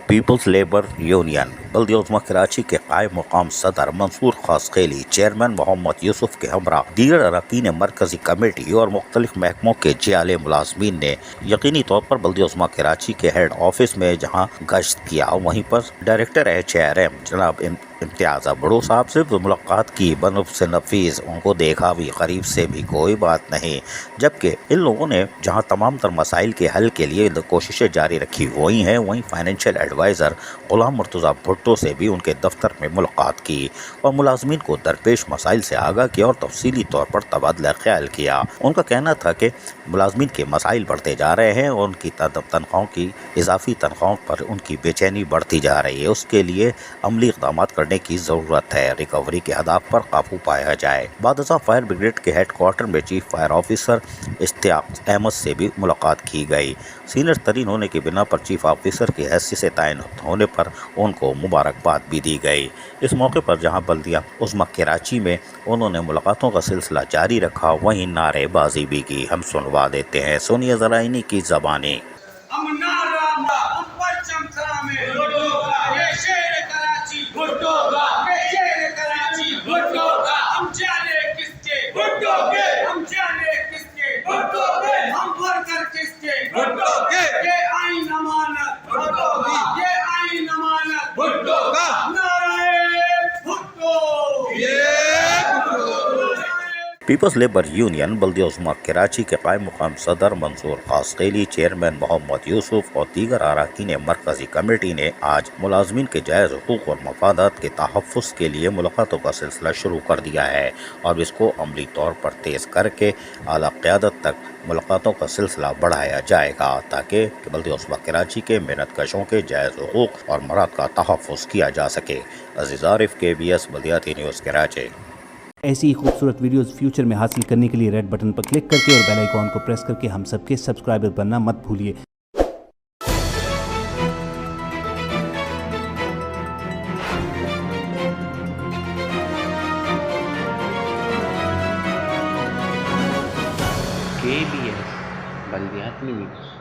Peoples labour union بلدیہ عظمیٰ کراچی کے قائم مقام صدر منصور خاصقیلی، چیئرمین محمد یوسف کے ہمراہ دیگر اراکین مرکزی کمیٹی اور مختلف محکموں کے جعلی ملازمین نے یقینی طور پر بلدیہ عظمیٰ کراچی کے ہیڈ آفس میں جہاں گشت کیا، وہیں پر ڈائریکٹر HRM جناب امتیاز بڑو صاحب سے ملاقات کی، بنفس نفیس ان کو دیکھا بھی، قریب سے بھی کوئی بات نہیں، جبکہ ان لوگوں نے جہاں تمام تر مسائل کے حل کے لیے کوششیں جاری رکھی ہوئی ہیں، وہیں فائنینشیل ایڈوائزر غلام مرتضیٰ بھٹو سے بھی ان کے دفتر میں ملاقات کی اور ملازمین کو درپیش مسائل سے آگاہ کیا اور تفصیلی طور پر تبادلہ خیال کیا۔ ان کا کہنا تھا کہ ملازمین کے مسائل بڑھتے جا رہے ہیں اور ان کی تنخواہوں کی اضافی تنخواہوں پر ان کی بے چینی بڑھتی جا رہی ہے، اس کے لیے عملی اقدامات کرنے کی ضرورت ہے، ریکوری کے اہداف پر قابو پایا جائے۔ بعد ازاں فائر بریگیڈ کے ہیڈ کوارٹر میں چیف فائر آفیسر اشتیاق احمد سے بھی ملاقات کی گئی۔ سینئر ترین ہونے کی بنا پر چیف آفیسر کی حیثیت سے تعینات ہونے پر ان کو مبارکباد بھی دی گئی۔ اس موقع پر جہاں بلدیہ عظمیٰ کراچی میں انہوں نے ملاقاتوں کا سلسلہ جاری رکھا، وہیں نعرے بازی بھی کی۔ ہم سنوا دیتے ہیں، سونیا زرائنی کی زبانی۔ پیپلز لیبر یونین بلدیہ عظمیٰ کراچی کے قائم مقام صدر منصور خاصقیلی، چیئرمین محمد یوسف اور دیگر اراکین مرکزی کمیٹی نے آج ملازمین کے جائز حقوق اور مفادات کے تحفظ کے لیے ملاقاتوں کا سلسلہ شروع کر دیا ہے اور اس کو عملی طور پر تیز کر کے اعلیٰ قیادت تک ملاقاتوں کا سلسلہ بڑھایا جائے گا تاکہ بلدیہ عظمیٰ کراچی کے محنت کشوں کے جائز حقوق اور مراد کا تحفظ کیا جا سکے۔ عزیز عارف، KBS بلدیاتی نیوز کراچی۔ ایسی ہی خوبصورت ویڈیوز فیوچر میں حاصل کرنے کے لیے ریڈ بٹن پر کلک کر کے اور بیل آئیکن کو پریس کر کے ہم سب کے سبسکرائبر بننا مت بھولیے۔ KBS بلدیاتی نیوز۔